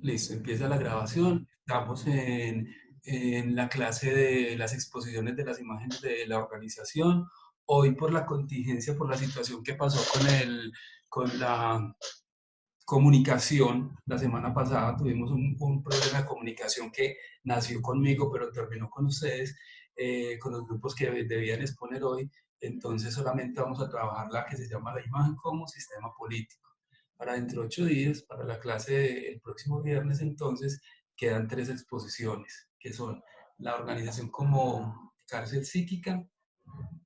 Listo, empieza la grabación. Estamos en la clase de las exposiciones de las imágenes de la organización. Hoy por la contingencia, por la situación que pasó con la comunicación, la semana pasada tuvimos un problema de comunicación que nació conmigo, pero terminó con ustedes, con los grupos que debían exponer hoy. Entonces solamente vamos a trabajar la que se llama la imagen como sistema político. Para dentro de 8 días, para la clase del próximo viernes, entonces, quedan 3 exposiciones, que son la organización como cárcel psíquica,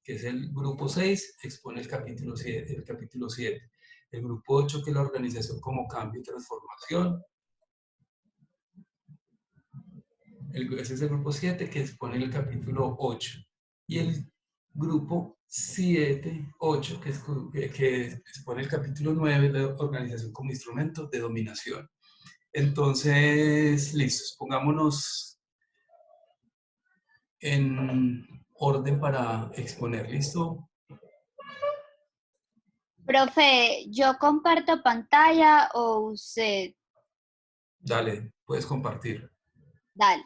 que es el grupo 6 expone el capítulo 7. El grupo 8 que es la organización como cambio y transformación. Ese es el grupo 7 que expone el capítulo 8. Y el grupo 7 8 que expone el capítulo 9, la organización como instrumento de dominación. Entonces, listos, pongámonos en orden para exponer, ¿listo? Profe, ¿yo comparto pantalla o usted? Dale, puedes compartir. Dale.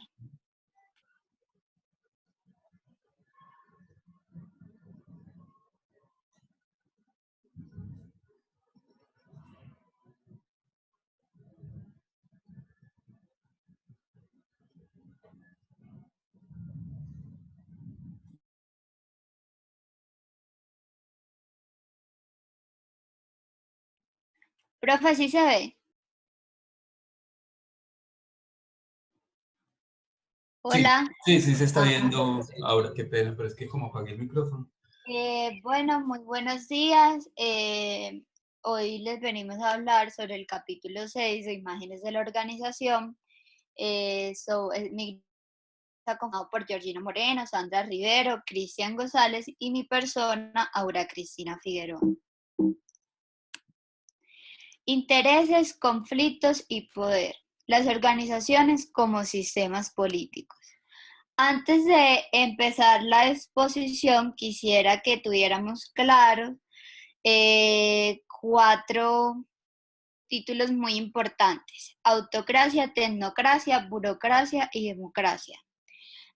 Profe, ¿sí se ve? Sí, Hola. sí, sí se está Ah, viendo ahora, qué pena, pero es que como apagué el micrófono. bueno, muy buenos días. Hoy les venimos a hablar sobre el capítulo 6 de Imágenes de la Organización. Mi está conformado por Georgina Moreno, Sandra Rivero, Cristian González y mi persona, Aura Cristina Figueroa. Intereses, conflictos y poder. Las organizaciones como sistemas políticos. Antes de empezar la exposición, quisiera que tuviéramos claros 4 títulos muy importantes: autocracia, tecnocracia, burocracia y democracia.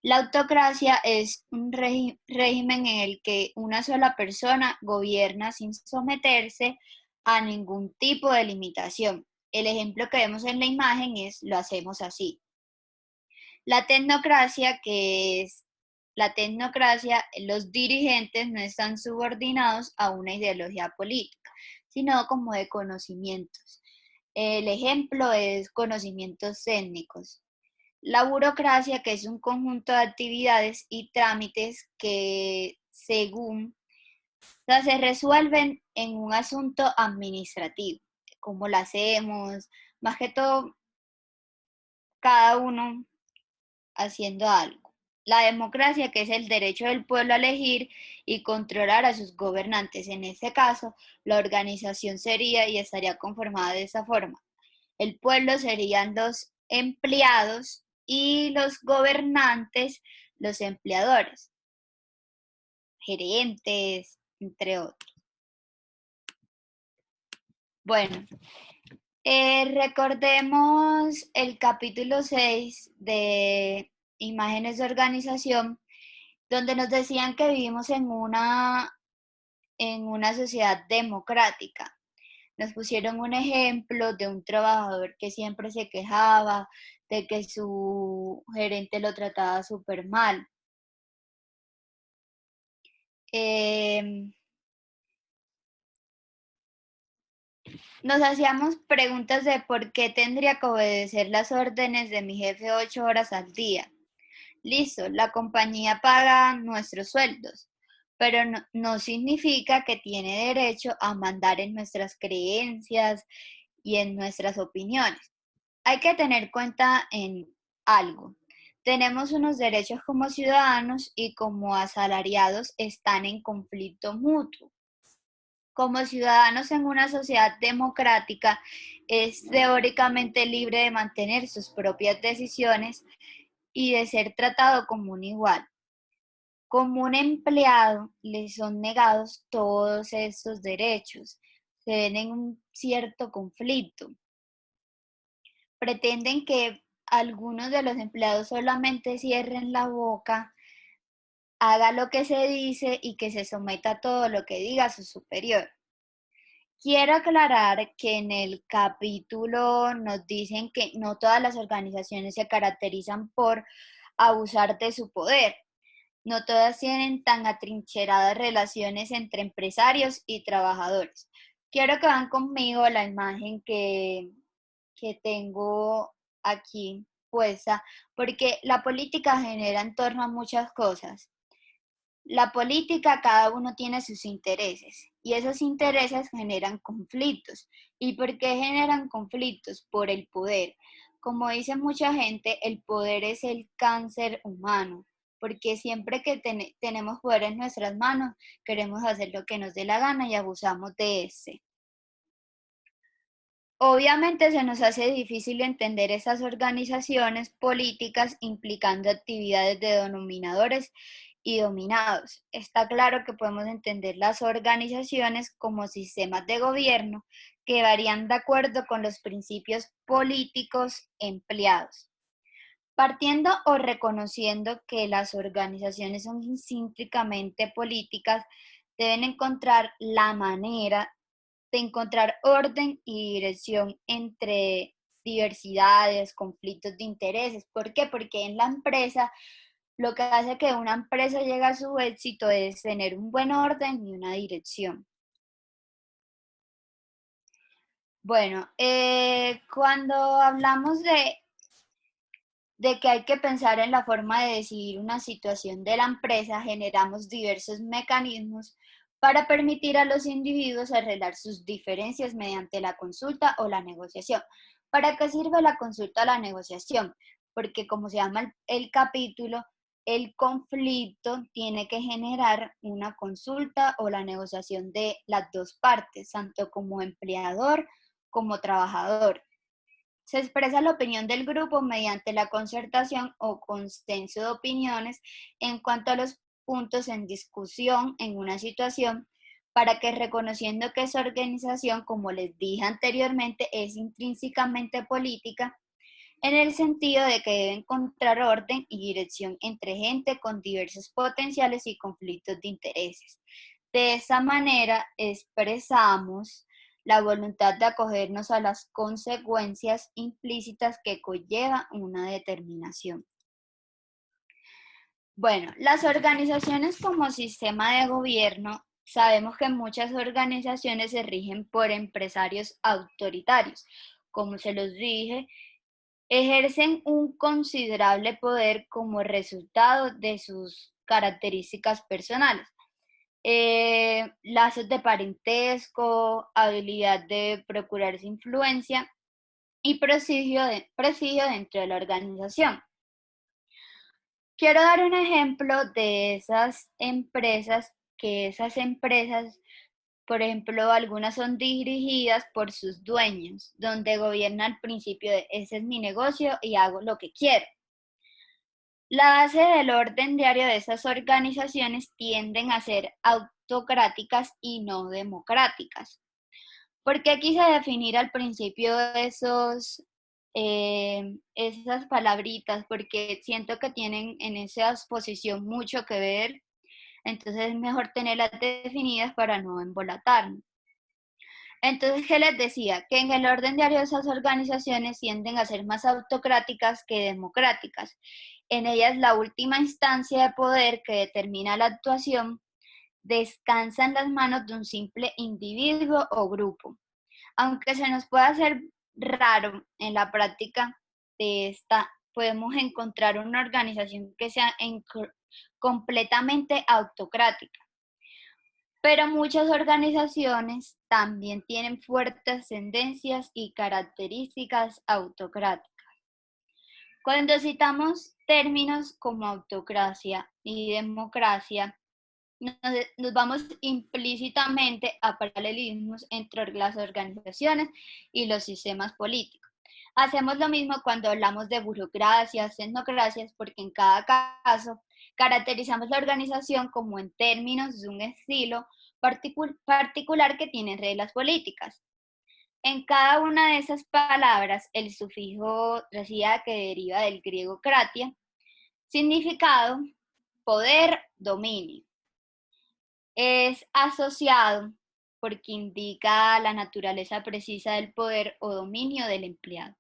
La autocracia es un régimen en el que una sola persona gobierna sin someterse a ningún tipo de limitación. El ejemplo que vemos en la imagen es lo hacemos así. La tecnocracia, los dirigentes no están subordinados a una ideología política, sino como de conocimientos. El ejemplo es conocimientos técnicos. La burocracia, que es un conjunto de actividades y trámites que se resuelven en un asunto administrativo, cómo lo hacemos, más que todo cada uno haciendo algo. La democracia, que es el derecho del pueblo a elegir y controlar a sus gobernantes. En este caso, la organización sería y estaría conformada de esa forma. El pueblo serían los empleados y los gobernantes, los empleadores, gerentes, entre otros. Bueno, recordemos el capítulo 6 de Imágenes de Organización, donde nos decían que vivimos en una sociedad democrática. Nos pusieron un ejemplo de un trabajador que siempre se quejaba de que su gerente lo trataba súper mal. Eh, Nos hacíamos preguntas de por qué tendría que obedecer las órdenes de mi jefe 8 horas al día. Listo, la compañía paga nuestros sueldos, pero no significa que tiene derecho a mandar en nuestras creencias y en nuestras opiniones. Hay que tener cuenta en algo. Tenemos unos derechos como ciudadanos y como asalariados están en conflicto mutuo. Como ciudadanos en una sociedad democrática, es teóricamente libre de mantener sus propias decisiones y de ser tratado como un igual. Como un empleado, le son negados todos estos derechos. Se ven en un cierto conflicto. pretenden que algunos de los empleados solamente cierren la boca, haga lo que se dice y que se someta a todo lo que diga su superior. Quiero aclarar que en el capítulo nos dicen que no todas las organizaciones se caracterizan por abusar de su poder. No todas tienen tan atrincheradas relaciones entre empresarios y trabajadores. Quiero que vean conmigo la imagen que tengo aquí puesta, porque la política genera en torno a muchas cosas. La política, cada uno tiene sus intereses y esos intereses generan conflictos. ¿Y por qué generan conflictos? Por el poder. Como dice mucha gente, el poder es el cáncer humano, porque siempre que tenemos poder en nuestras manos, queremos hacer lo que nos dé la gana y abusamos de ese. Obviamente se nos hace difícil entender esas organizaciones políticas implicando actividades de dominadores y dominados. Está claro que podemos entender las organizaciones como sistemas de gobierno que varían de acuerdo con los principios políticos empleados. Partiendo o reconociendo que las organizaciones son intrínsecamente políticas, deben encontrar la manera de encontrar orden y dirección entre diversidades, conflictos de intereses. ¿Por qué? Porque en la empresa lo que hace que una empresa llegue a su éxito es tener un buen orden y una dirección. Bueno, cuando hablamos de que hay que pensar en la forma de decidir una situación de la empresa, generamos diversos mecanismos para permitir a los individuos arreglar sus diferencias mediante la consulta o la negociación. ¿Para qué sirve la consulta o la negociación? Porque como se llama el capítulo, el conflicto tiene que generar una consulta o la negociación de las dos partes, tanto como empleador como trabajador. Se expresa la opinión del grupo mediante la concertación o consenso de opiniones en cuanto a los puntos en discusión en una situación, para que reconociendo que esa organización, como les dije anteriormente, es intrínsecamente política, en el sentido de que debe encontrar orden y dirección entre gente con diversos potenciales y conflictos de intereses. De esa manera expresamos la voluntad de acogernos a las consecuencias implícitas que conlleva una determinación. Bueno, las organizaciones como sistema de gobierno, sabemos que muchas organizaciones se rigen por empresarios autoritarios. Como se los dije, ejercen un considerable poder como resultado de sus características personales. Lazos de parentesco, habilidad de procurarse influencia y prestigio dentro de la organización. Quiero dar un ejemplo de esas empresas, por ejemplo, algunas son dirigidas por sus dueños, donde gobierna el principio de ese es mi negocio y hago lo que quiero. La base del orden diario de esas organizaciones tienden a ser autocráticas y no democráticas. ¿Por qué quise definir al principio esas palabritas? Porque siento que tienen en esa exposición mucho que ver, entonces es mejor tenerlas definidas para no embolatarnos. Entonces, ¿qué les decía? Que en el orden diario de esas organizaciones tienden a ser más autocráticas que democráticas. En ellas, la última instancia de poder que determina la actuación descansa en las manos de un simple individuo o grupo. Aunque se nos pueda hacer raro en la práctica de esta, podemos encontrar una organización que sea completamente autocrática. Pero muchas organizaciones también tienen fuertes tendencias y características autocráticas. Cuando citamos términos como autocracia y democracia, nos vamos implícitamente a paralelismos entre las organizaciones y los sistemas políticos. Hacemos lo mismo cuando hablamos de burocracias, tecnocracias, porque en cada caso caracterizamos la organización como en términos de un estilo particular que tiene reglas políticas. En cada una de esas palabras, el sufijo racía, que deriva del griego kratia, significado poder, dominio. Es asociado porque indica la naturaleza precisa del poder o dominio del empleado.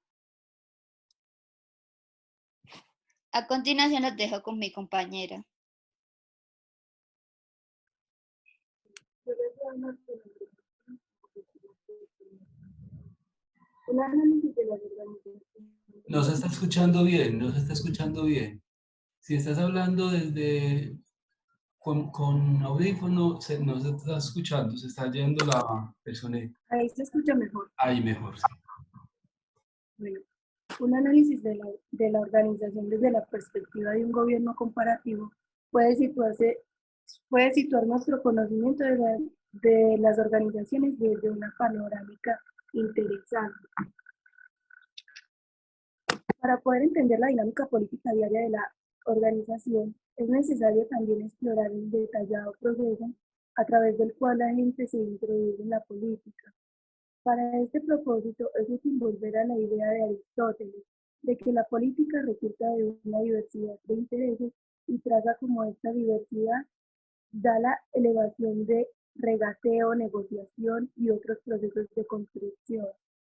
A continuación los dejo con mi compañera. Un análisis de las organizaciones. No se está escuchando bien, no se está escuchando bien. Si estás hablando desde con audífono, no se está escuchando, se está yendo el sonido. Ahí se escucha mejor. Ahí mejor, sí. Bueno, un análisis de la organización desde la perspectiva de un gobierno comparativo puede situar nuestro conocimiento de las organizaciones desde una panorámica interesante. Para poder entender la dinámica política diaria de la organización, es necesario también explorar el detallado proceso a través del cual la gente se introduce en la política. Para este propósito es útil volver a la idea de Aristóteles, de que la política resulta de una diversidad de intereses y traza como esta diversidad da la elevación de regateo, negociación y otros procesos de construcción,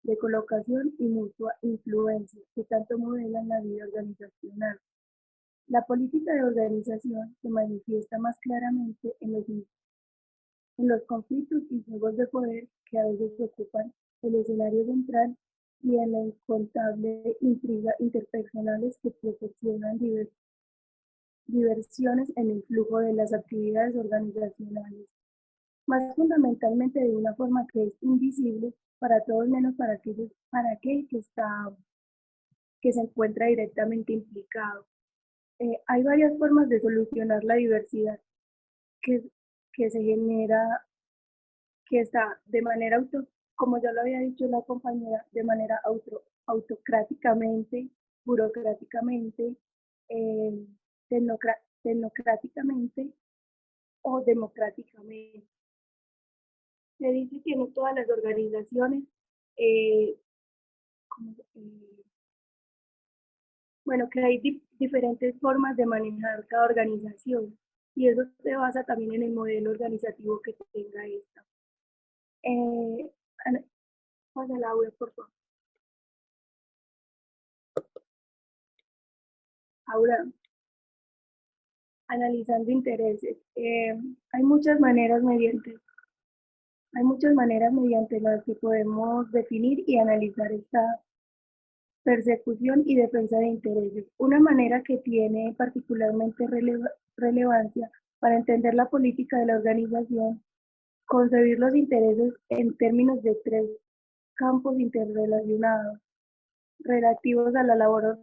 de colocación y mutua influencia que tanto modelan la vida organizacional. La política de organización se manifiesta más claramente en los conflictos y juegos de poder que a veces ocupan el escenario central y en la incontable intriga interpersonales que proporcionan diversiones en el flujo de las actividades organizacionales, más fundamentalmente de una forma que es invisible para todos menos para aquel que se encuentra directamente implicado. Hay varias formas de solucionar la diversidad que, que se genera, que está de manera como ya lo había dicho la compañera, de manera autocráticamente, burocráticamente, eh, tecnocráticamente o democráticamente. Se dice que no todas las organizaciones, eh, bueno, que hay diferentes formas de manejar cada organización y eso se basa también en el modelo organizativo que tenga esta. Pasa la web, por favor. Ahora, analizando intereses. Hay muchas maneras mediante las que podemos definir y analizar esta persecución y defensa de intereses. Una manera que tiene particularmente relevancia para entender la política de la organización, concebir los intereses en términos de tres campos interrelacionados, relativos a la labor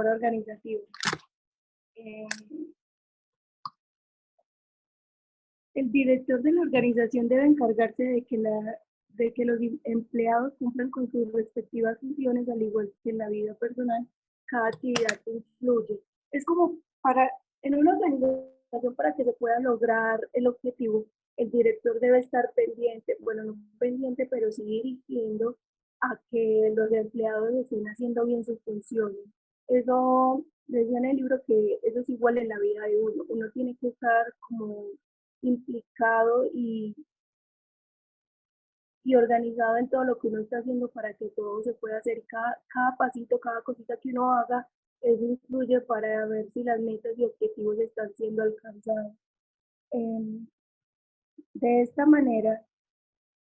organizativa. Eh, El director de la organización debe encargarse de que los empleados cumplan con sus respectivas funciones, al igual que en la vida personal, cada actividad influye. Es como en una organización, para que se pueda lograr el objetivo, el director debe estar pendiente, bueno, no pendiente, pero sí dirigiendo a que los empleados estén haciendo bien sus funciones. Eso decía en el libro que eso es igual en la vida de uno. Uno tiene que estar como implicado y organizado en todo lo que uno está haciendo para que todo se pueda hacer. Cada pasito, cada cosita que uno haga, eso influye para ver si las metas y objetivos están siendo alcanzados. De esta manera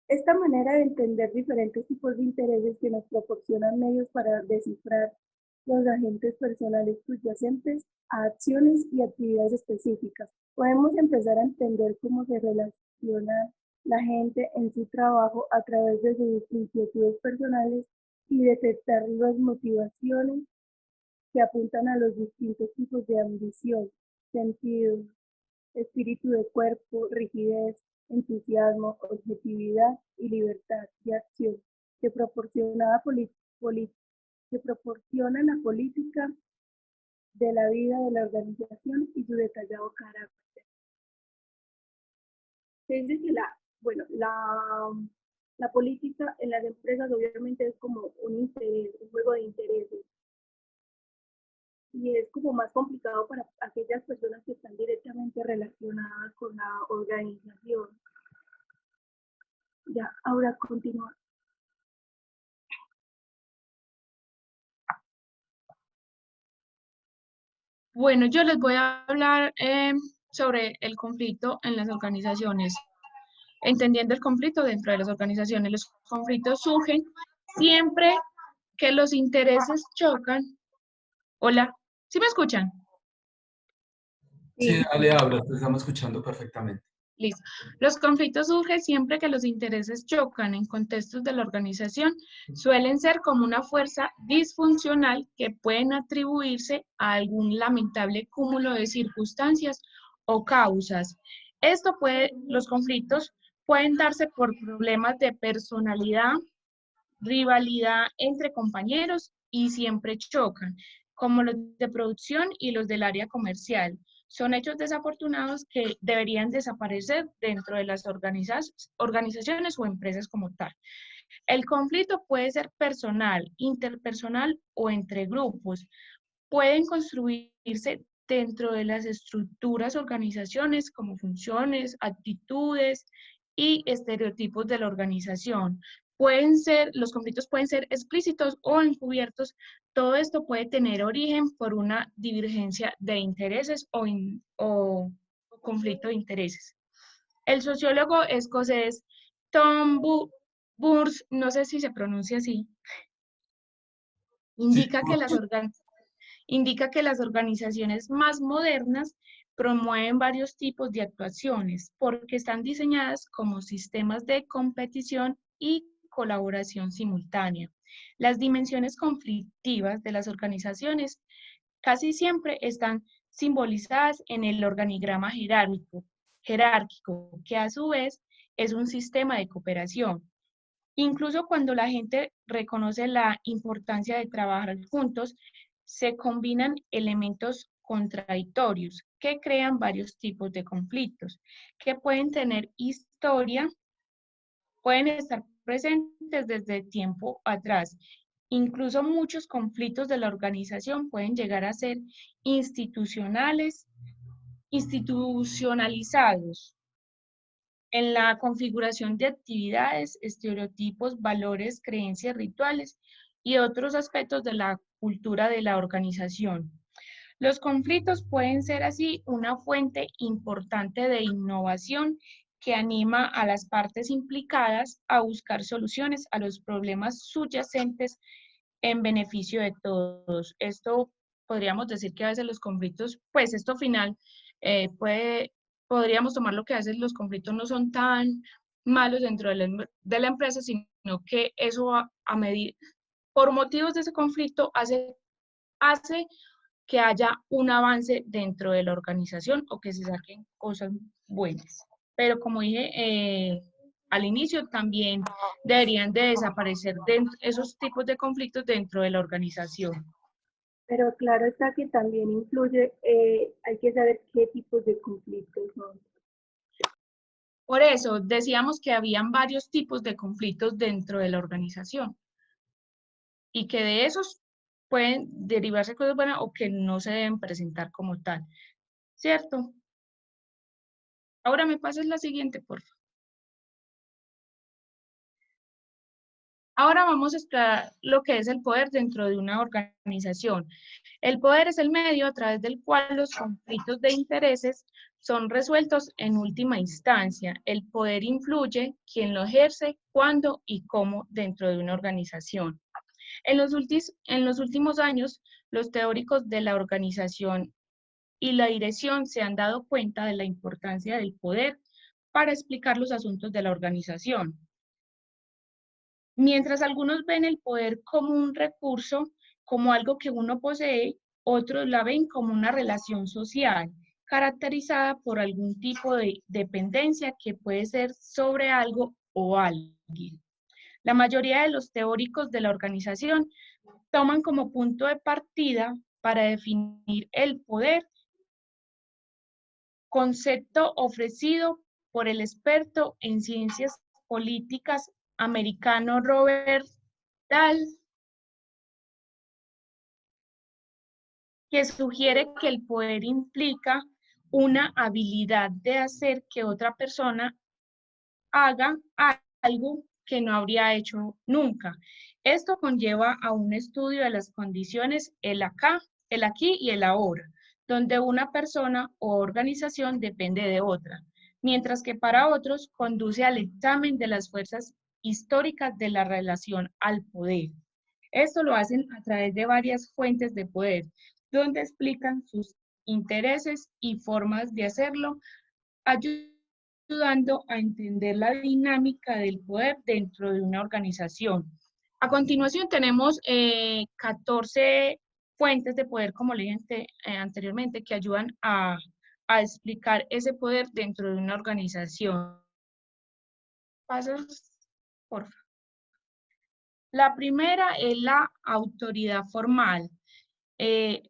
de entender diferentes tipos de intereses que nos proporcionan medios para descifrar los agentes personales subyacentes a acciones y actividades específicas. Podemos empezar a entender cómo se relaciona la gente en su trabajo a través de sus inquietudes personales y detectar las motivaciones que apuntan a los distintos tipos de ambición, sentido, espíritu de cuerpo, rigidez, entusiasmo, objetividad y libertad de acción que proporciona la política de la vida de la organización y su detallado carácter. Se dice que Bueno, la política en las empresas obviamente es como un interés, un juego de intereses. Y es como más complicado para aquellas personas que están directamente relacionadas con la organización. Ya, ahora continúa. Bueno, yo les voy a hablar sobre el conflicto en las organizaciones. Entendiendo el conflicto dentro de las organizaciones, los conflictos surgen siempre que los intereses chocan. Hola, ¿sí me escuchan? Sí, Sí, dale, habla, te estamos escuchando perfectamente. Listo. Los conflictos surgen siempre que los intereses chocan en contextos de la organización. Suelen ser como una fuerza disfuncional que pueden atribuirse a algún lamentable cúmulo de circunstancias o causas. Los conflictos pueden darse por problemas de personalidad, rivalidad entre compañeros y siempre chocan, como los de producción y los del área comercial. Son hechos desafortunados que deberían desaparecer dentro de las organizaciones o empresas como tal. El conflicto puede ser personal, interpersonal o entre grupos. Pueden construirse dentro de las estructuras, organizaciones, como funciones, actitudes y estereotipos de la organización. Los conflictos pueden ser explícitos o encubiertos. Todo esto puede tener origen por una divergencia de intereses o conflicto de intereses. El sociólogo escocés Tom Booth, no sé si se pronuncia así, Sí, indica que las organizaciones más modernas promueven varios tipos de actuaciones porque están diseñadas como sistemas de competición y colaboración simultánea. Las dimensiones conflictivas de las organizaciones casi siempre están simbolizadas en el organigrama jerárquico, que a su vez es un sistema de cooperación. Incluso cuando la gente reconoce la importancia de trabajar juntos, se combinan elementos contradictorios que crean varios tipos de conflictos, que pueden tener historia, pueden estar presentes desde tiempo atrás. Incluso muchos conflictos de la organización pueden llegar a ser institucionalizados en la configuración de actividades, estereotipos, valores, creencias, rituales y otros aspectos de la cultura de la organización. Los conflictos pueden ser así una fuente importante de innovación que anima a las partes implicadas a buscar soluciones a los problemas subyacentes en beneficio de todos. Esto podríamos decir que a veces los conflictos, pues esto final podríamos tomar lo que a veces los conflictos no son tan malos dentro de la empresa, sino que eso por motivos de ese conflicto hace que haya un avance dentro de la organización o que se saquen cosas buenas. Pero como dije al inicio, también deberían de desaparecer esos tipos de conflictos dentro de la organización. pero claro está que también influye, hay que saber qué tipos de conflictos son. Por eso decíamos que habían varios tipos de conflictos dentro de la organización y que de esos pueden derivarse cosas buenas o que no se deben presentar como tal, ¿cierto? Ahora me pasas la siguiente, por favor. Ahora vamos a explorar lo que es el poder dentro de una organización. El poder es el medio a través del cual los conflictos de intereses son resueltos en última instancia. El poder influye quién lo ejerce, cuándo y cómo dentro de una organización. En los últimos años, los teóricos de la organización y la dirección se han dado cuenta de la importancia del poder para explicar los asuntos de la organización. Mientras algunos ven el poder como un recurso, como algo que uno posee, otros la ven como una relación social, caracterizada por algún tipo de dependencia que puede ser sobre algo o alguien. La mayoría de los teóricos de la organización toman como punto de partida para definir el poder concepto ofrecido por el experto en ciencias políticas americano Robert Dahl, que sugiere que el poder implica una habilidad de hacer que otra persona haga algo que no habría hecho nunca. Esto conlleva a un estudio de las condiciones el acá, el aquí y el ahora, donde una persona o organización depende de otra, mientras que para otros conduce al examen de las fuerzas históricas de la relación al poder. Esto lo hacen a través de varias fuentes de poder, donde explican sus intereses y formas de hacerlo, ayudando a entender la dinámica del poder dentro de una organización. A continuación tenemos 14 fuentes de poder, como le dije anteriormente, que ayudan a explicar ese poder dentro de una organización. Pasos, por favor. La primera es la autoridad formal.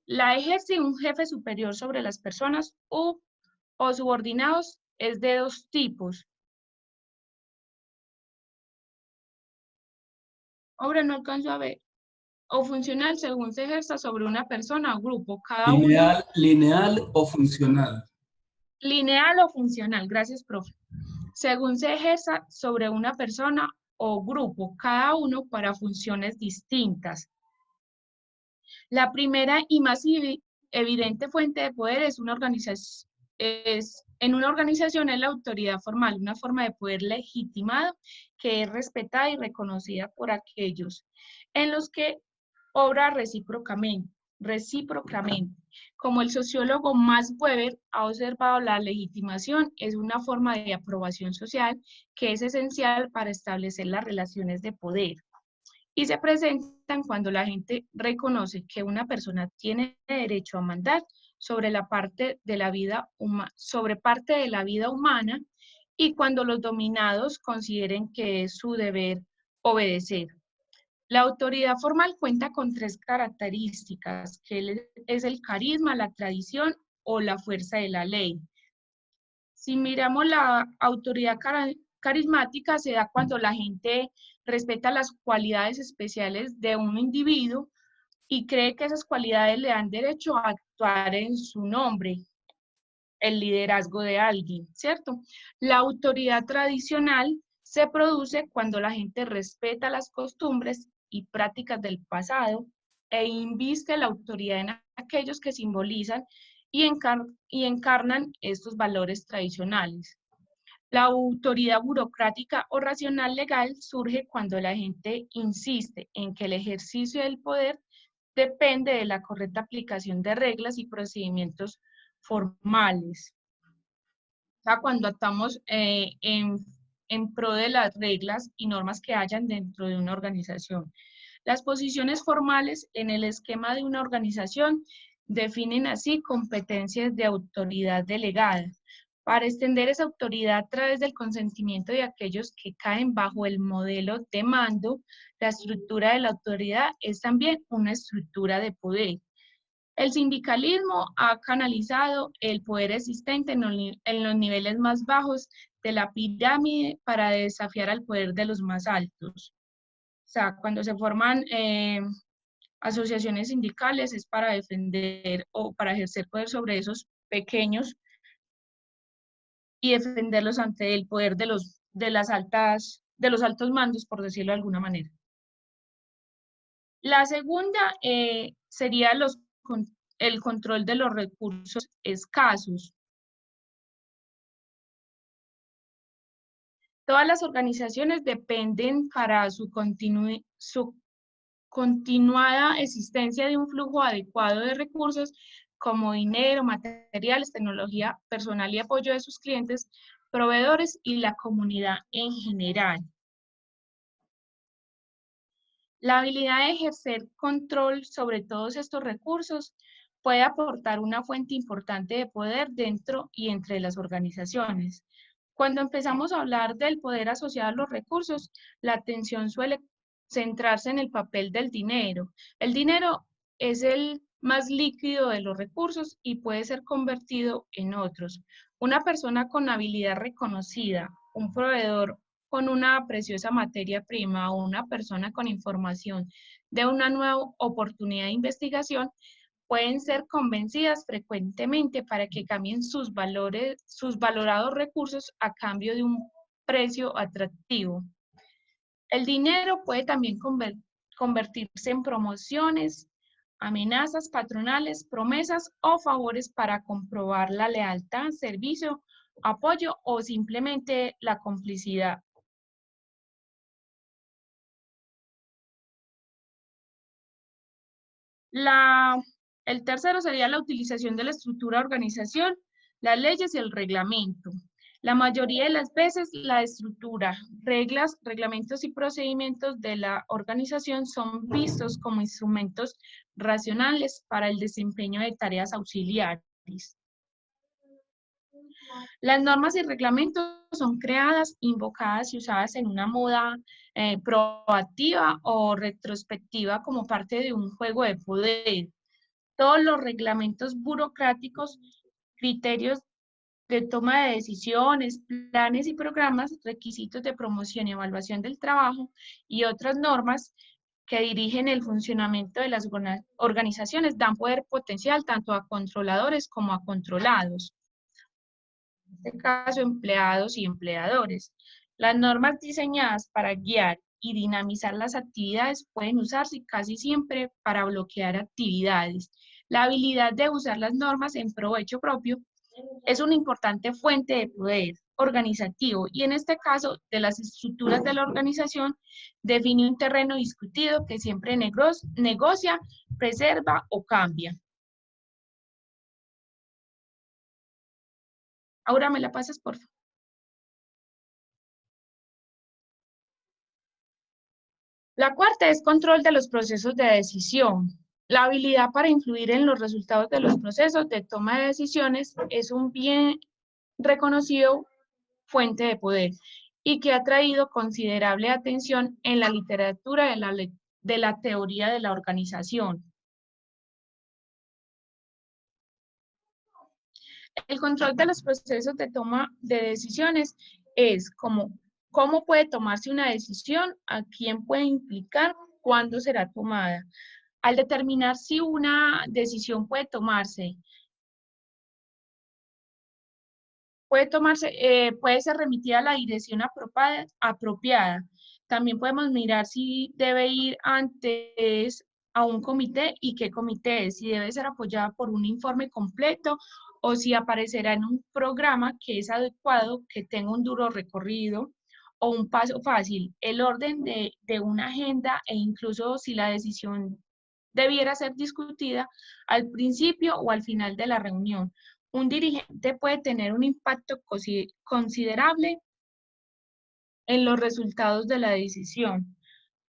La ejerce un jefe superior sobre las personas o subordinados, es de dos tipos. Ahora no alcanzo a ver. O funcional según se ejerza sobre una persona o grupo, cada uno. Lineal o funcional. Lineal o funcional, gracias, profe. Según se ejerza sobre una persona o grupo, cada uno para funciones distintas. La primera y más evidente fuente de poder es en una organización es la autoridad formal, una forma de poder legitimada que es respetada y reconocida por aquellos en los que obra recíprocamente. Como el sociólogo Max Weber ha observado, la legitimación es una forma de aprobación social que es esencial para establecer las relaciones de poder. Y se presentan cuando la gente reconoce que una persona tiene derecho a mandar sobre parte de la vida humana y cuando los dominados consideren que es su deber obedecer. La autoridad formal cuenta con 3 características, que es el carisma, la tradición o la fuerza de la ley. Si miramos la autoridad carismática, se da cuando la gente respeta las cualidades especiales de un individuo y cree que esas cualidades le dan derecho a actuar en su nombre, el liderazgo de alguien, ¿cierto? La autoridad tradicional se produce cuando la gente respeta las costumbres y prácticas del pasado e inviste la autoridad en aquellos que simbolizan y encarnan estos valores tradicionales. La autoridad burocrática o racional legal surge cuando la gente insiste en que el ejercicio del poder depende de la correcta aplicación de reglas y procedimientos formales. O sea, cuando actuamos en pro de las reglas y normas que hayan dentro de una organización. Las posiciones formales en el esquema de una organización definen así competencias de autoridad delegada. Para extender esa autoridad a través del consentimiento de aquellos que caen bajo el modelo de mando, la estructura de la autoridad es también una estructura de poder. El sindicalismo ha canalizado el poder existente en los niveles más bajos de la pirámide para desafiar al poder de los más altos. O sea, cuando se forman asociaciones sindicales es para defender o para ejercer poder sobre esos pequeños y defenderlos ante el poder de los altos mandos, por decirlo de alguna manera. La segunda sería el control de los recursos escasos. Todas las organizaciones dependen para su continuada existencia de un flujo adecuado de recursos como dinero, materiales, tecnología, personal y apoyo de sus clientes, proveedores y la comunidad en general. La habilidad de ejercer control sobre todos estos recursos puede aportar una fuente importante de poder dentro y entre las organizaciones. Cuando empezamos a hablar del poder asociado a los recursos, la atención suele centrarse en el papel del dinero. El dinero es el más líquido de los recursos y puede ser convertido en otros. Una persona con habilidad reconocida, un proveedor con una preciosa materia prima o una persona con información de una nueva oportunidad de investigación pueden ser convencidas frecuentemente para que cambien sus valores, sus valorados recursos a cambio de un precio atractivo. El dinero puede también convertirse en promociones, amenazas patronales, promesas o favores para comprobar la lealtad, servicio, apoyo o simplemente la complicidad. El tercero sería la utilización de la estructura de organización, las leyes y el reglamento. La mayoría de las veces la estructura, reglas, reglamentos y procedimientos de la organización son vistos como instrumentos racionales para el desempeño de tareas auxiliares. Las normas y reglamentos son creadas, invocadas y usadas en una moda proactiva o retrospectiva como parte de un juego de poder. Todos los reglamentos burocráticos, criterios de toma de decisiones, planes y programas, requisitos de promoción y evaluación del trabajo y otras normas que dirigen el funcionamiento de las organizaciones dan poder potencial tanto a controladores como a controlados. En este caso, empleados y empleadores. Las normas diseñadas para guiar y dinamizar las actividades pueden usarse casi siempre para bloquear actividades. La habilidad de usar las normas en provecho propio es una importante fuente de poder organizativo y en este caso de las estructuras de la organización define un terreno discutido que siempre negocia, preserva o cambia. Ahora me la pasas, por favor. La cuarta es control de los procesos de decisión. La habilidad para influir en los resultados de los procesos de toma de decisiones es un bien reconocido fuente de poder y que ha traído considerable atención en la literatura de la teoría de la organización. El control de los procesos de toma de decisiones es como cómo puede tomarse una decisión, a quién puede implicar, cuándo será tomada. Al determinar si una decisión puede ser remitida a la dirección apropiada. También podemos mirar si debe ir antes a un comité y qué comité es, si debe ser apoyada por un informe completo o si aparecerá en un programa que es adecuado, que tenga un duro recorrido o un paso fácil, el orden de una agenda e incluso si la decisión debiera ser discutida al principio o al final de la reunión. Un dirigente puede tener un impacto considerable en los resultados de la decisión.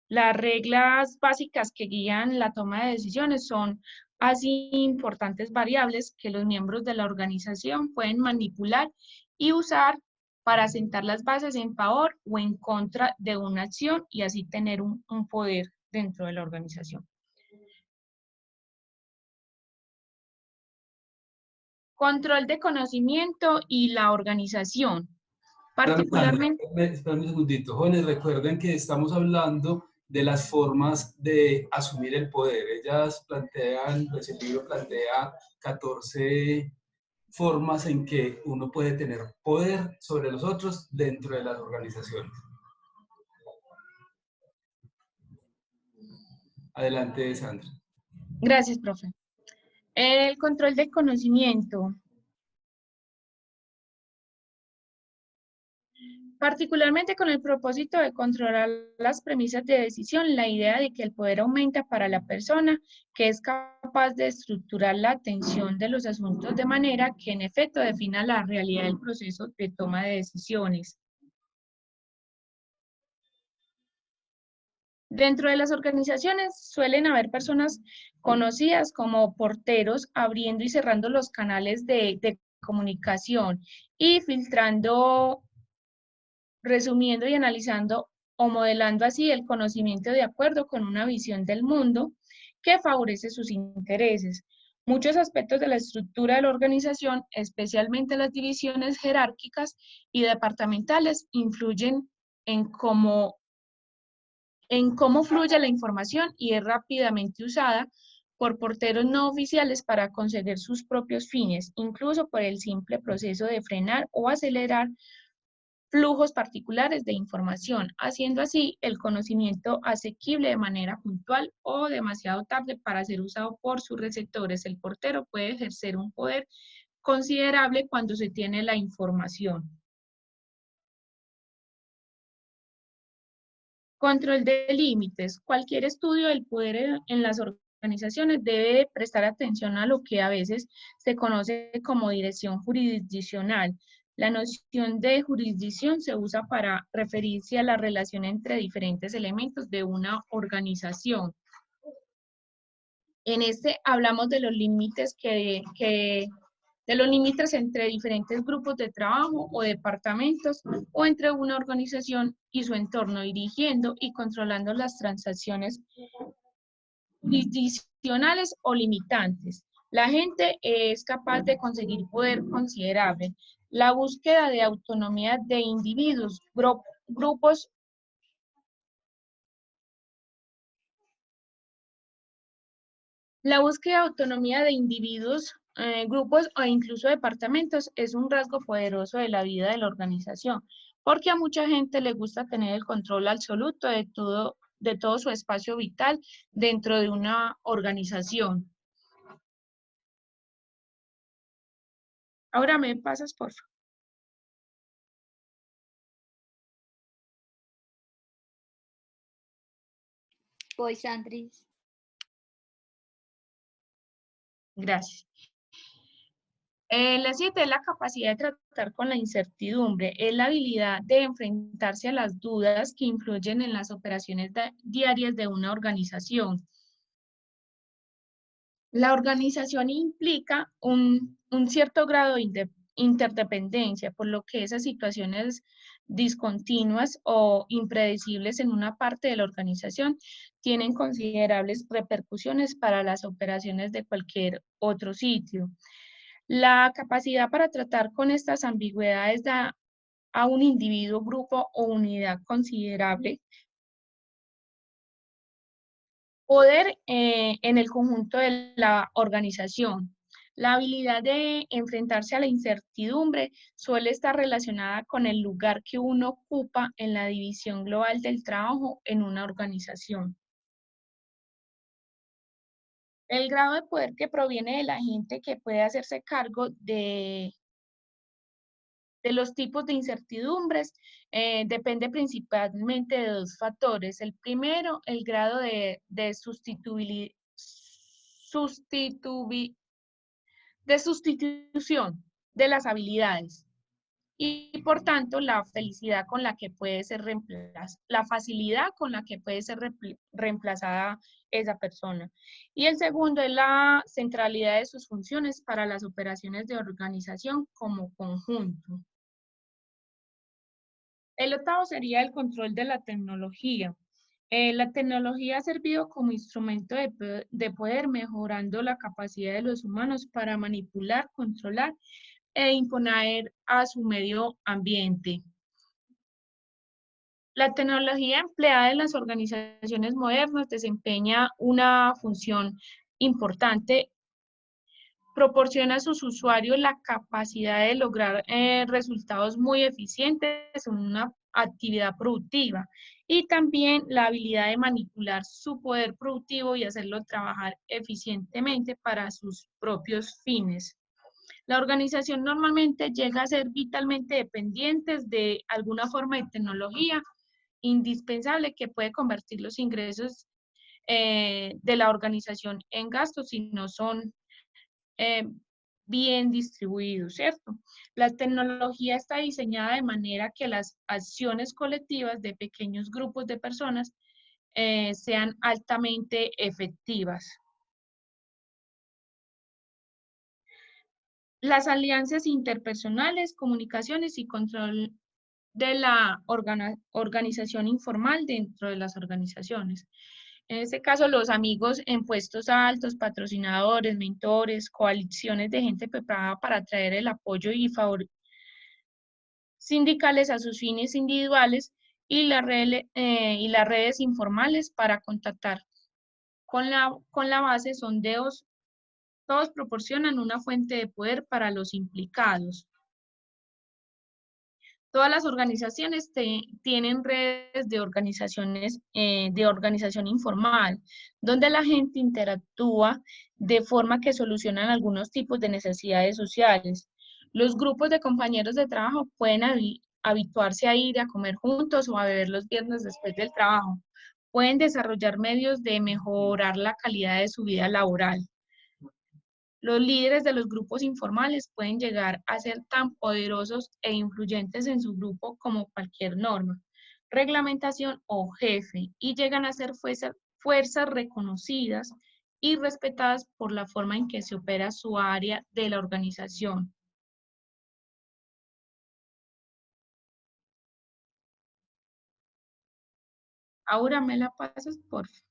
Las reglas básicas que guían la toma de decisiones son así importantes variables que los miembros de la organización pueden manipular y usar para sentar las bases en favor o en contra de una acción y así tener un poder dentro de la organización. Control de conocimiento y la organización. Particularmente. Espérame un segundito. Jóvenes, recuerden que estamos hablando de las formas de asumir el poder. Ellas plantean, pues el libro plantea 14 formas en que uno puede tener poder sobre los otros dentro de las organizaciones. Adelante, Sandra. Gracias, profe. El control del conocimiento. Particularmente con el propósito de controlar las premisas de decisión, la idea de que el poder aumenta para la persona que es capaz de estructurar la atención de los asuntos de manera que en efecto defina la realidad del proceso de toma de decisiones. Dentro de las organizaciones suelen haber personas conocidas como porteros abriendo y cerrando los canales de comunicación y filtrando, resumiendo y analizando o modelando así el conocimiento de acuerdo con una visión del mundo que favorece sus intereses. Muchos aspectos de la estructura de la organización, especialmente las divisiones jerárquicas y departamentales, influyen en cómo fluye la información y es rápidamente usada por porteros no oficiales para conseguir sus propios fines, incluso por el simple proceso de frenar o acelerar flujos particulares de información, haciendo así el conocimiento asequible de manera puntual o demasiado tarde para ser usado por sus receptores. El portero puede ejercer un poder considerable cuando se tiene la información. Control de límites. Cualquier estudio del poder en las organizaciones debe prestar atención a lo que a veces se conoce como dirección jurisdiccional. La noción de jurisdicción se usa para referirse a la relación entre diferentes elementos de una organización. En este hablamos de los límites de los límites entre diferentes grupos de trabajo o departamentos o entre una organización y su entorno, dirigiendo y controlando las transacciones jurisdiccionales o limitantes. La gente es capaz de conseguir poder considerable. La búsqueda de autonomía de individuos, grupos La búsqueda de autonomía de individuos, grupos o incluso departamentos es un rasgo poderoso de la vida de la organización, porque a mucha gente le gusta tener el control absoluto de todo su espacio vital dentro de una organización. Ahora me pasas, por favor. Voy, Sandris. Gracias. La 7 es la capacidad de tratar con la incertidumbre, es la habilidad de enfrentarse a las dudas que influyen en las operaciones diarias de una organización. La organización implica un cierto grado de interdependencia, por lo que esas situaciones discontinuas o impredecibles en una parte de la organización tienen considerables repercusiones para las operaciones de cualquier otro sitio. La capacidad para tratar con estas ambigüedades da a un individuo, grupo o unidad considerable poder en el conjunto de la organización. La habilidad de enfrentarse a la incertidumbre suele estar relacionada con el lugar que uno ocupa en la división global del trabajo en una organización. El grado de poder que proviene de la gente que puede hacerse cargo de los tipos de incertidumbres depende principalmente de dos factores. El primero, el grado de sustitución de las habilidades y por tanto la felicidad con la que puede ser la facilidad con la que puede ser reemplazada esa persona. Y el segundo es la centralidad de sus funciones para las operaciones de organización como conjunto. El octavo sería el control de la tecnología. La tecnología ha servido como instrumento de poder, mejorando la capacidad de los humanos para manipular, controlar e imponer a su medio ambiente. La tecnología empleada en las organizaciones modernas desempeña una función importante. Proporciona a sus usuarios la capacidad de lograr resultados muy eficientes en una actividad productiva y también la habilidad de manipular su poder productivo y hacerlo trabajar eficientemente para sus propios fines. La organización normalmente llega a ser vitalmente dependientes de alguna forma de tecnología indispensable que puede convertir los ingresos de la organización en gastos si no son bien distribuidos, ¿cierto? La tecnología está diseñada de manera que las acciones colectivas de pequeños grupos de personas sean altamente efectivas. Las alianzas interpersonales, comunicaciones y control de la organización informal dentro de las organizaciones. En este caso, los amigos en puestos altos, patrocinadores, mentores, coaliciones de gente preparada para traer el apoyo y favor sindicales a sus fines individuales y y las redes informales para contactar con la base sondeos, todos proporcionan una fuente de poder para los implicados. Todas las organizaciones tienen redes de de organización informal, donde la gente interactúa de forma que solucionan algunos tipos de necesidades sociales. Los grupos de compañeros de trabajo pueden habituarse a ir a comer juntos o a beber los viernes después del trabajo. Pueden desarrollar medios de mejorar la calidad de su vida laboral. Los líderes de los grupos informales pueden llegar a ser tan poderosos e influyentes en su grupo como cualquier norma, reglamentación o jefe, y llegan a ser fuerzas reconocidas y respetadas por la forma en que se opera su área de la organización. Ahora me la pasas, por favor.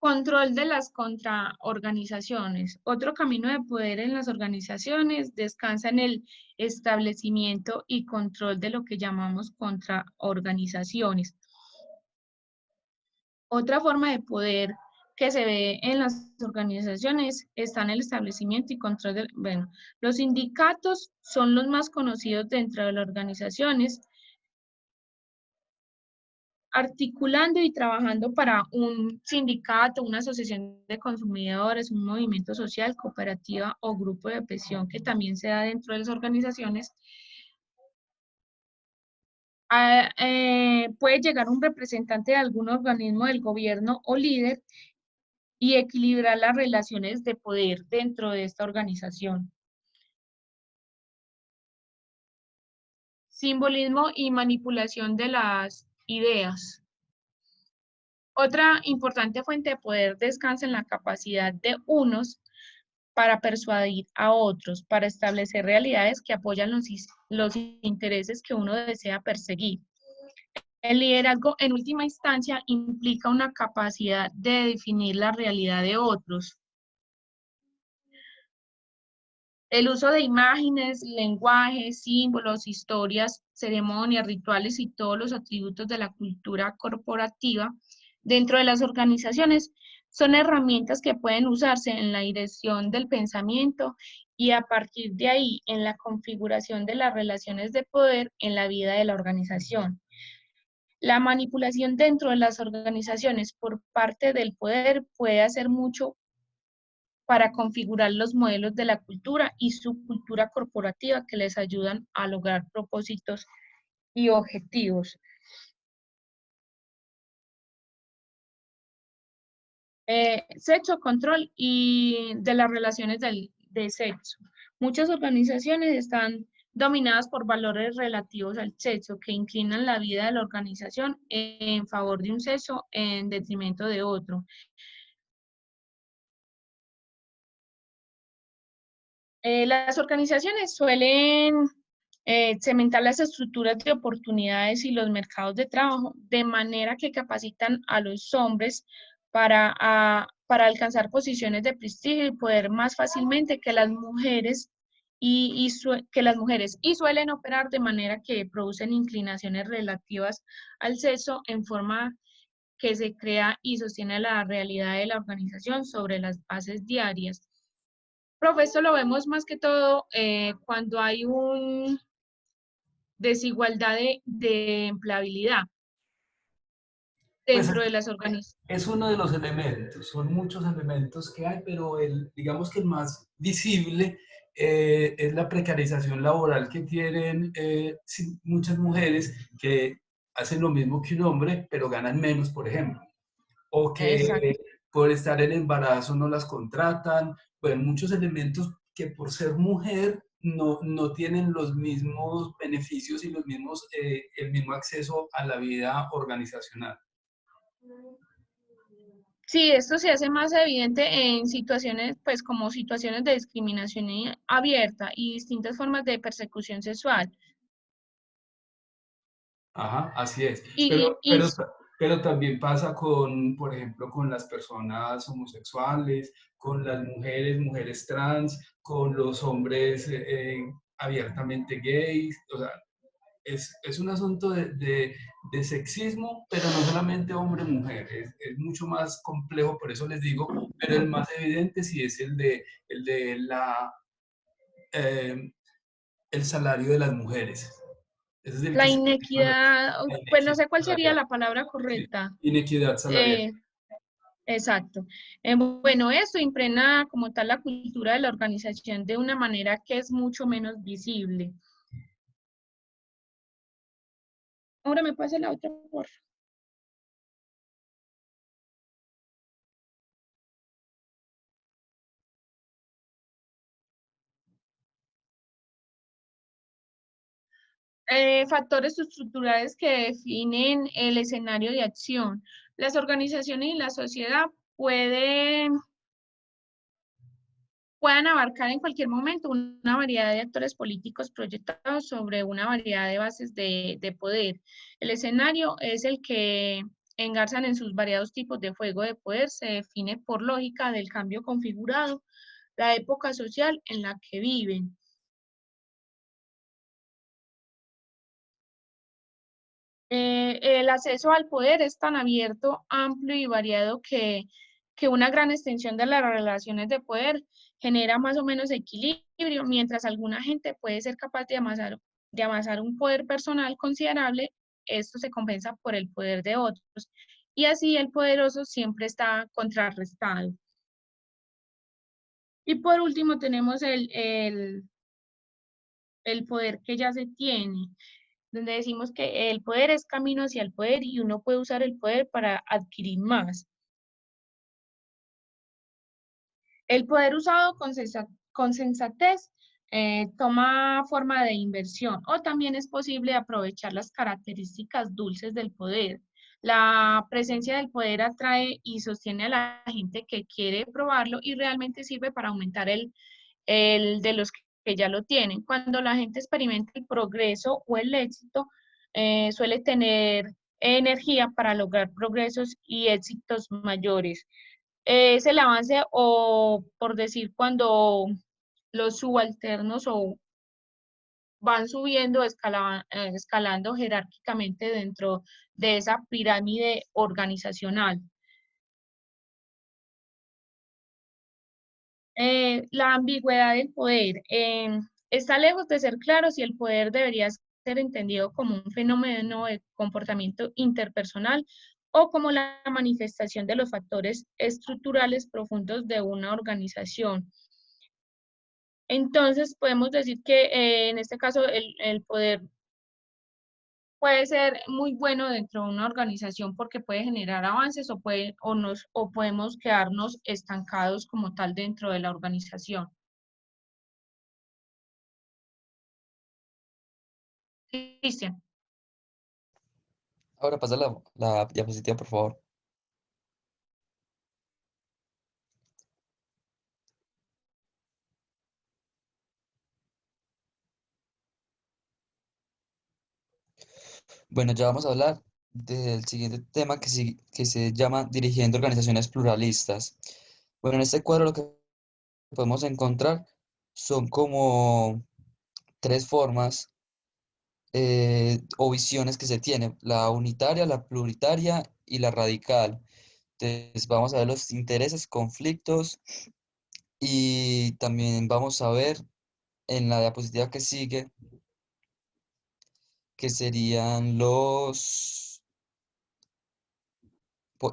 Control de las contraorganizaciones. Otro camino de poder en las organizaciones descansa en el establecimiento y control de lo que llamamos contraorganizaciones. Otra forma de poder que se ve en las organizaciones está en el establecimiento y control de, bueno, los sindicatos son los más conocidos dentro de las organizaciones, articulando y trabajando para un sindicato, una asociación de consumidores, un movimiento social, cooperativa o grupo de presión que también se da dentro de las organizaciones. Puede llegar un representante de algún organismo del gobierno o líder y equilibrar las relaciones de poder dentro de esta organización. Simbolismo y manipulación de las ideas. Otra importante fuente de poder descansa en la capacidad de unos para persuadir a otros, para establecer realidades que apoyan los intereses que uno desea perseguir. El liderazgo, en última instancia, implica una capacidad de definir la realidad de otros. El uso de imágenes, lenguajes, símbolos, historias, ceremonias, rituales y todos los atributos de la cultura corporativa dentro de las organizaciones son herramientas que pueden usarse en la dirección del pensamiento y a partir de ahí en la configuración de las relaciones de poder en la vida de la organización. La manipulación dentro de las organizaciones por parte del poder puede hacer mucho para configurar los modelos de la cultura y su cultura corporativa que les ayudan a lograr propósitos y objetivos. Sexo, control y de las relaciones de sexo. Muchas organizaciones están dominadas por valores relativos al sexo que inclinan la vida de la organización en favor de un sexo en detrimento de otro. Las organizaciones suelen cementar las estructuras de oportunidades y los mercados de trabajo de manera que capacitan a los hombres para alcanzar posiciones de prestigio y poder más fácilmente que las mujeres y suelen operar de manera que producen inclinaciones relativas al sexo en forma que se crea y sostiene la realidad de la organización sobre las bases diarias. Profe, esto lo vemos más que todo cuando hay una desigualdad de empleabilidad Pues dentro de las organizaciones. es uno de los elementos, son muchos elementos que hay, pero digamos que el más visible es la precarización laboral que tienen muchas mujeres que hacen lo mismo que un hombre, pero ganan menos, por ejemplo, o que Exacto. por estar en embarazo no las contratan, bueno, muchos elementos que por ser mujer no tienen los mismos beneficios y el mismo acceso a la vida organizacional. Sí, esto se hace más evidente en situaciones, pues como situaciones de discriminación abierta y distintas formas de persecución sexual. Ajá, así es. Y, Pero, y pero, pero también pasa con, por ejemplo, con las personas homosexuales, con las mujeres trans, con los hombres abiertamente gays. O sea, es un asunto de sexismo, pero no solamente hombre-mujer, es mucho más complejo, por eso les digo, pero el más evidente sí es el de eh, el salario de las mujeres. Ese es el que la se ve con inequidad, la pues no inequidad sé cuál sería salarial. la palabra Sí, correcta. inequidad salarial. Eh, exacto. Bueno, esto impregna como tal la cultura de la organización de una manera que es mucho menos visible. Ahora me pasa la otra, por favor. Factores estructurales que definen el escenario de acción. Las organizaciones y la sociedad puedan abarcar en cualquier momento una variedad de actores políticos proyectados sobre una variedad de bases de poder. El escenario es el que engarzan en sus variados tipos de fuego de poder, se define por lógica del cambio configurado, la época social en la que viven. El acceso al poder es tan abierto, amplio y variado que una gran extensión de las relaciones de poder genera más o menos equilibrio, mientras alguna gente puede ser capaz de amasar un poder personal considerable, esto se compensa por el poder de otros, y así el poderoso siempre está contrarrestado. Y por último tenemos el poder que ya se tiene, donde decimos que el poder es camino hacia el poder y uno puede usar el poder para adquirir más. El poder usado con sensatez toma forma de inversión o también es posible aprovechar las características dulces del poder. La presencia del poder atrae y sostiene a la gente que quiere probarlo y realmente sirve para aumentar el de los que ya lo tienen. Cuando la gente experimenta el progreso o el éxito, suele tener energía para lograr progresos y éxitos mayores. Es el avance o, por decir, cuando los subalternos o van subiendo, escalando jerárquicamente dentro de esa pirámide organizacional. La ambigüedad del poder. Está lejos de ser claro si el poder debería ser entendido como un fenómeno de comportamiento interpersonal o como la manifestación de los factores estructurales profundos de una organización. Entonces, podemos decir que en este caso el poder puede ser muy bueno dentro de una organización porque puede generar avances o podemos quedarnos estancados como tal dentro de la organización. Cristian. Ahora pasa la diapositiva, por favor. Bueno, ya vamos a hablar del siguiente tema que se llama Dirigiendo Organizaciones Pluralistas. Bueno, en este cuadro lo que podemos encontrar son como tres formas o visiones que se tienen, la unitaria, la pluritaria y la radical. Entonces vamos a ver los intereses, conflictos y también vamos a ver en la diapositiva que sigue que serían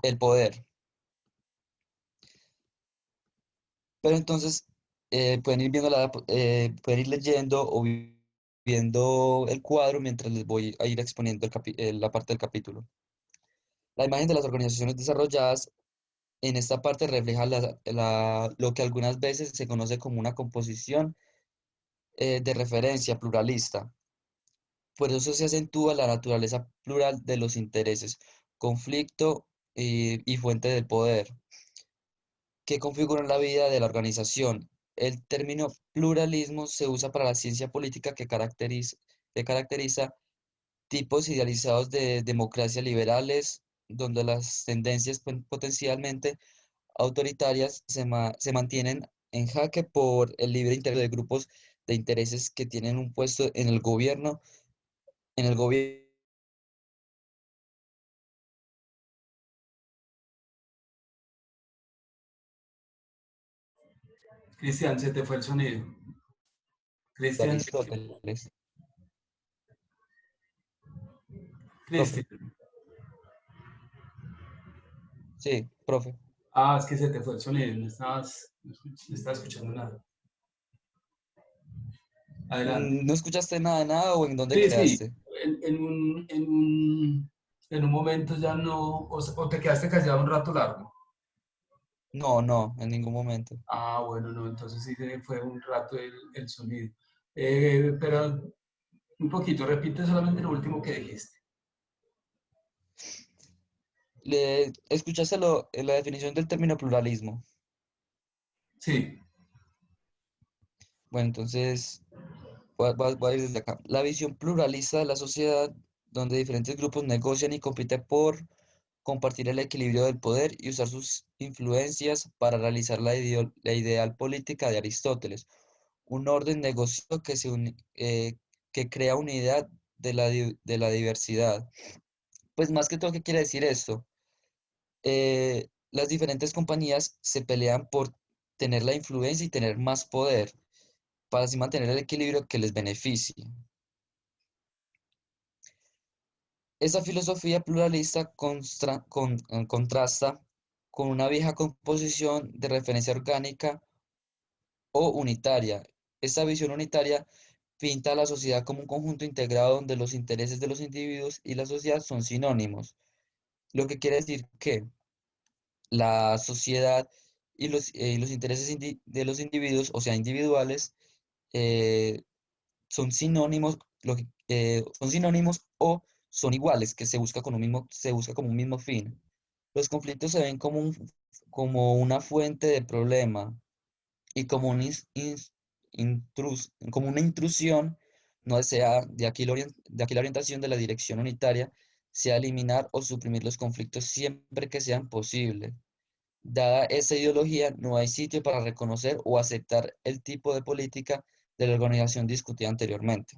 el poder. Pero entonces pueden ir viendo pueden ir leyendo o viendo el cuadro mientras les voy a ir exponiendo la parte del capítulo. La imagen de las organizaciones desarrolladas en esta parte refleja lo que algunas veces se conoce como una composición de referencia pluralista. Por eso se acentúa la naturaleza plural de los intereses, conflicto y fuente del poder que configuran la vida de la organización. El término pluralismo se usa para la ciencia política que caracteriza tipos idealizados de democracia liberales, donde las tendencias potencialmente autoritarias se mantienen en jaque por el libre interés de grupos de intereses que tienen un puesto en el gobierno. Cristian, se te fue el sonido. De Cristian, Aristóteles. Profe, Cristian. sí, profe. Ah, es que se te fue el sonido, no estabas escuchando nada. Adelante. ¿No escuchaste nada de nada o en dónde Sí, sí, quedaste? en un momento ya no, o te quedaste callado un rato largo. No, no, en ningún momento. Ah, bueno, no, entonces sí se fue un rato el sonido. Pero un poquito, repite solamente lo último que dijiste. ¿Escuchaste la definición del término pluralismo? Sí, Bueno, entonces voy a ir desde acá. La visión pluralista de la sociedad, donde diferentes grupos negocian y compiten por compartir el equilibrio del poder y usar sus influencias para realizar la ideal política de Aristóteles. Un orden negociado que crea unidad de la diversidad. Pues más que todo, ¿qué quiere decir esto? Las diferentes compañías se pelean por tener la influencia y tener más poder para así mantener el equilibrio que les beneficie. Esa filosofía pluralista contrasta con una vieja composición de referencia orgánica o unitaria. Esta visión unitaria pinta a la sociedad como un conjunto integrado donde los intereses de los individuos y la sociedad son sinónimos, lo que quiere decir que la sociedad y los intereses de los individuos, o sea, individuales, eh, son sinónimos, son sinónimos o son iguales, que se busca como un mismo fin. Los conflictos se ven como una fuente de problema y como, como una intrusión no deseada. De aquí la orientación de la dirección unitaria sea eliminar o suprimir los conflictos siempre que sean posibles. Dada esa ideología, no hay sitio para reconocer o aceptar el tipo de política de la organización discutida anteriormente.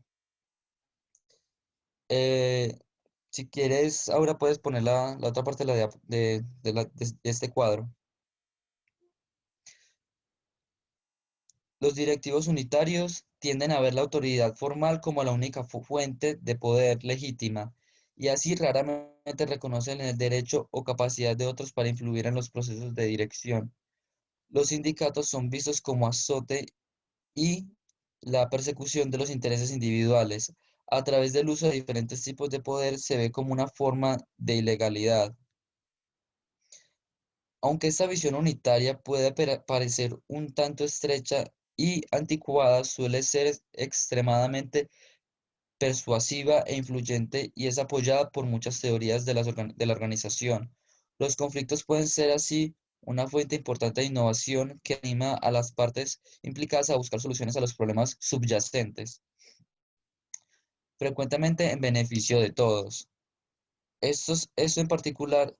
Eh, si quieres, ahora puedes poner la otra parte de este cuadro. Los directivos unitarios tienden a ver la autoridad formal como la única fuente de poder legítima y así raramente reconocen el derecho o capacidad de otros para influir en los procesos de dirección. Los sindicatos son vistos como azote y la persecución de los intereses individuales a través del uso de diferentes tipos de poder se ve como una forma de ilegalidad. Aunque esta visión unitaria puede parecer un tanto estrecha y anticuada, suele ser extremadamente persuasiva e influyente y es apoyada por muchas teorías de la organización. Los conflictos pueden ser así una fuente importante de innovación que anima a las partes implicadas a buscar soluciones a los problemas subyacentes, frecuentemente en beneficio de todos. Esto en particular,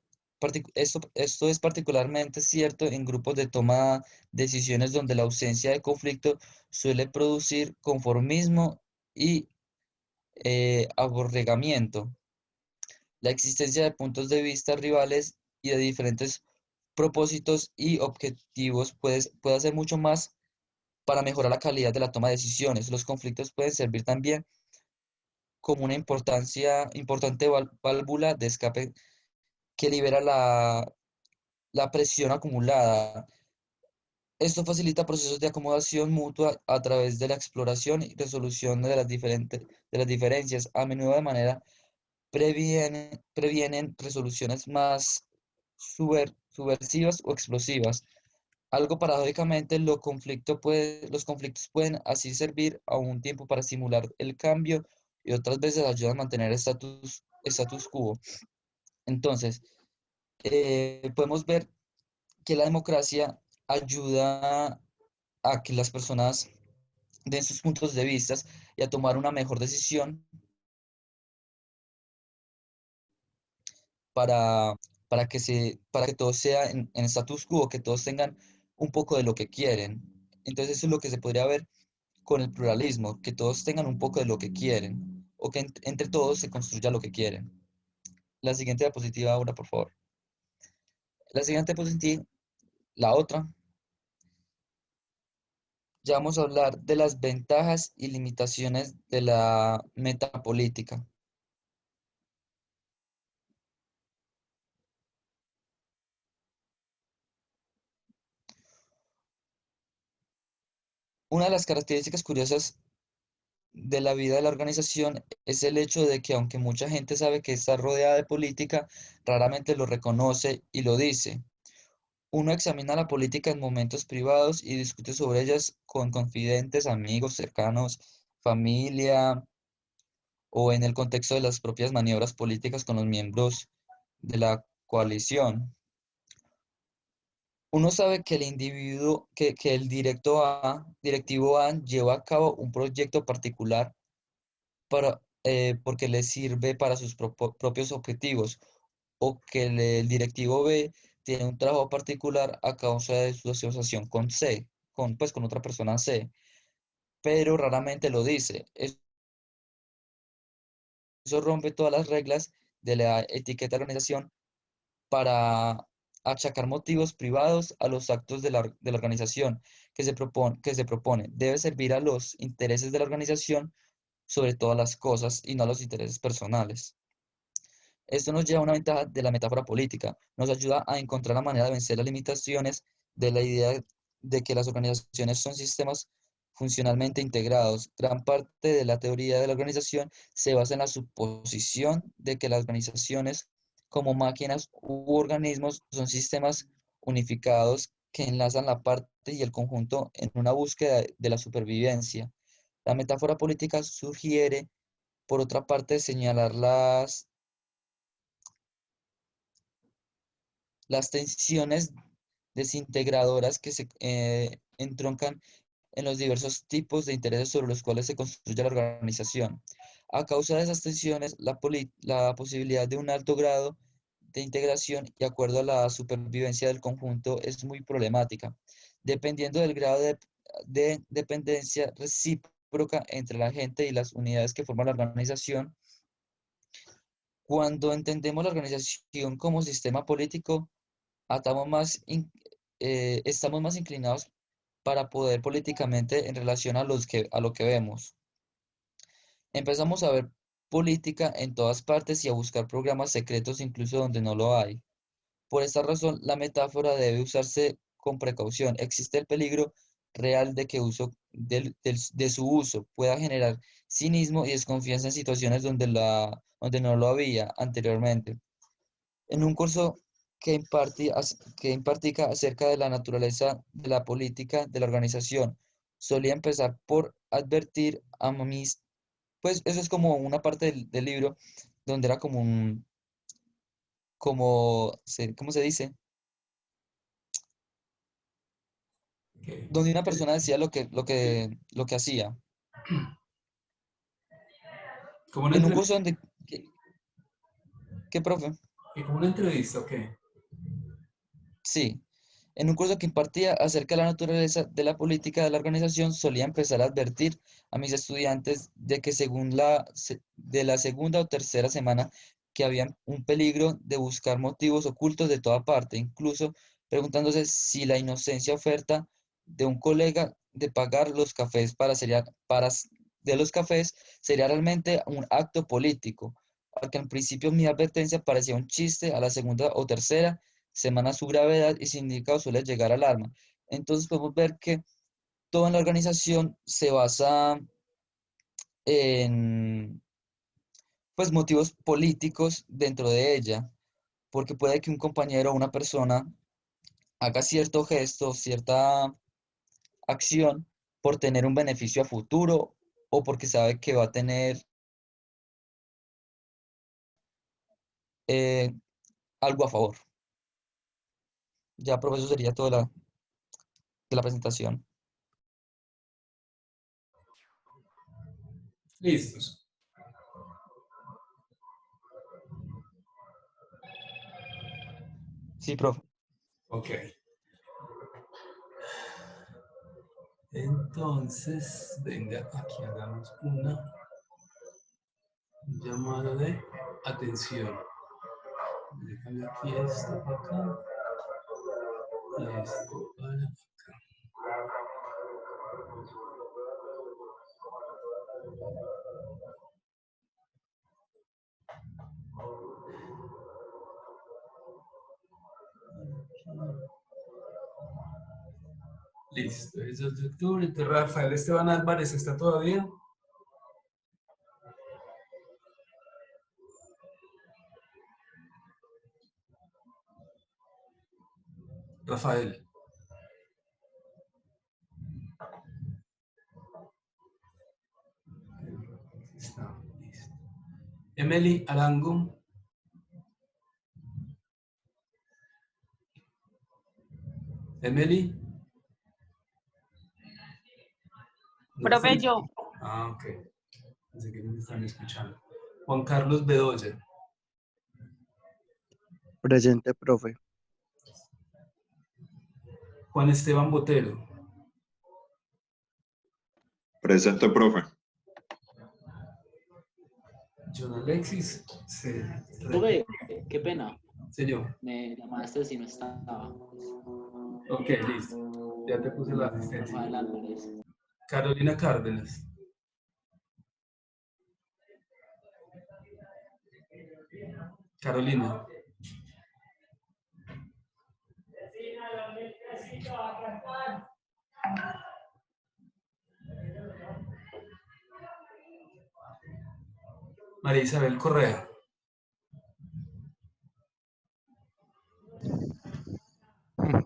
esto es particularmente cierto en grupos de toma de decisiones donde la ausencia de conflicto suele producir conformismo y aborregamiento. La existencia de puntos de vista rivales y de diferentes propósitos y objetivos puede hacer mucho más para mejorar la calidad de la toma de decisiones. Los conflictos pueden servir también como una importante válvula de escape que libera la presión acumulada. Esto facilita procesos de acomodación mutua a través de la exploración y resolución de las diferencias, a menudo de manera previenen resoluciones más subversivas o explosivas. Algo paradójicamente, los conflictos pueden así servir a un tiempo para simular el cambio y otras veces ayudan a mantener status quo. Entonces, podemos ver que la democracia ayuda a que las personas den sus puntos de vista y a tomar una mejor decisión para, para que todo sea en status quo, que todos tengan un poco de lo que quieren. Entonces eso es lo que se podría ver con el pluralismo, que todos tengan un poco de lo que quieren, o que entre todos se construya lo que quieren. La siguiente diapositiva ahora, por favor. La siguiente diapositiva, la otra, ya vamos a hablar de las ventajas y limitaciones de la metapolítica. Una de las características curiosas de la vida de la organización es el hecho de que aunque mucha gente sabe que está rodeada de política, raramente lo reconoce y lo dice. Uno examina la política en momentos privados y discute sobre ellas con confidentes, amigos cercanos, familia o en el contexto de las propias maniobras políticas con los miembros de la coalición. Uno sabe que el individuo, que el directivo A lleva a cabo un proyecto particular porque le sirve para sus propios objetivos, o que el directivo B tiene un trabajo particular a causa de su asociación con C, pues, con otra persona C, pero raramente lo dice. Eso rompe todas las reglas de la etiqueta de organización para achacar motivos privados a los actos de la organización que se propone. Debe servir a los intereses de la organización sobre todas las cosas y no a los intereses personales. Esto nos lleva a una ventaja de la metáfora política. Nos ayuda a encontrar la manera de vencer las limitaciones de la idea de que las organizaciones son sistemas funcionalmente integrados. Gran parte de la teoría de la organización se basa en la suposición de que las organizaciones, como máquinas u organismos, son sistemas unificados que enlazan la parte y el conjunto en una búsqueda de la supervivencia. La metáfora política sugiere, por otra parte, señalar las tensiones desintegradoras que se entroncan en los diversos tipos de intereses sobre los cuales se construye la organización. A causa de esas tensiones, la posibilidad de un alto grado de integración y acuerdo a la supervivencia del conjunto es muy problemática, dependiendo del grado de dependencia recíproca entre la gente y las unidades que forman la organización. Cuando entendemos la organización como sistema político, atamos estamos más inclinados para poder políticamente en relación a lo que vemos. Empezamos a ver política en todas partes y a buscar programas secretos incluso donde no lo hay. Por esta razón, la metáfora debe usarse con precaución. Existe el peligro real de que de su uso pueda generar cinismo y desconfianza en situaciones donde no lo había anteriormente. En un curso que impartí acerca de la naturaleza de la política de la organización, solía empezar por advertir a mis, pues eso es como una parte del libro donde era como ¿cómo se dice? ¿Qué? Donde una persona decía lo que hacía. ¿Como una En un curso entrevista? donde, ¿qué, profe? ¿Como una entrevista o qué? Sí, en un curso que impartía acerca de la naturaleza de la política de la organización, solía empezar a advertir a mis estudiantes de que de la segunda o tercera semana que había un peligro de buscar motivos ocultos de toda parte, incluso preguntándose si la inocencia oferta de un colega de pagar los cafés de los cafés sería realmente un acto político, porque al principio mi advertencia parecía un chiste, a la segunda o tercera semana su gravedad y significado suele llegar al arma. Entonces podemos ver que todo en la organización se basa en pues motivos políticos dentro de ella, porque puede que un compañero o una persona haga cierto gesto, cierta acción por tener un beneficio a futuro o porque sabe que va a tener eh, algo a favor. Ya, profesor, sería todo de la presentación. Listos. Sí, profe. Ok. Entonces, venga, aquí hagamos un llamado de atención. Déjame aquí esto para acá. Y esto para acá. Listo, es 2 de octubre. Entonces, Rafael Esteban Álvarez, ¿está todavía? Rafael. Está, listo. Emily Arango. Emily. ¿No Profe, están? yo. Ah, ok. Así que no me están escuchando. Juan Carlos Bedoya. Presente, profe. Juan Esteban Botero. Presente, profe. John Alexis. Sí. Profe, qué pena. Señor. Me llamaste si no estaba. Ok, listo. Ya te puse la asistencia. Rafael Álvarez. Carolina Cárdenas. Carolina. María Isabel Correa.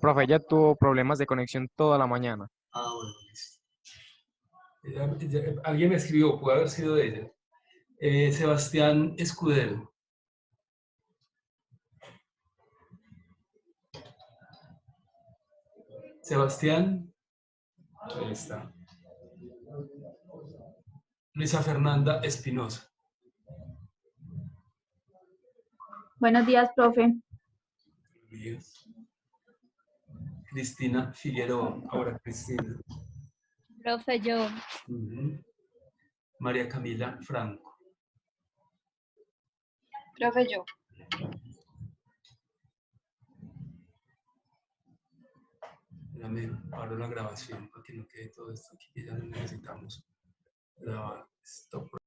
Profe, ella tuvo problemas de conexión toda la mañana. Ah, bueno, listo. Alguien me escribió, puede haber sido ella. Sebastián Escudero. Sebastián. Ahí está. Luisa Fernanda Espinosa. Buenos días, profe. Cristina Figueroa. Ahora Cristina. Profe, yo. María Camila Franco. Profe, yo. Déjame paro la grabación para que no quede todo esto aquí, que ya no necesitamos grabar. Stop.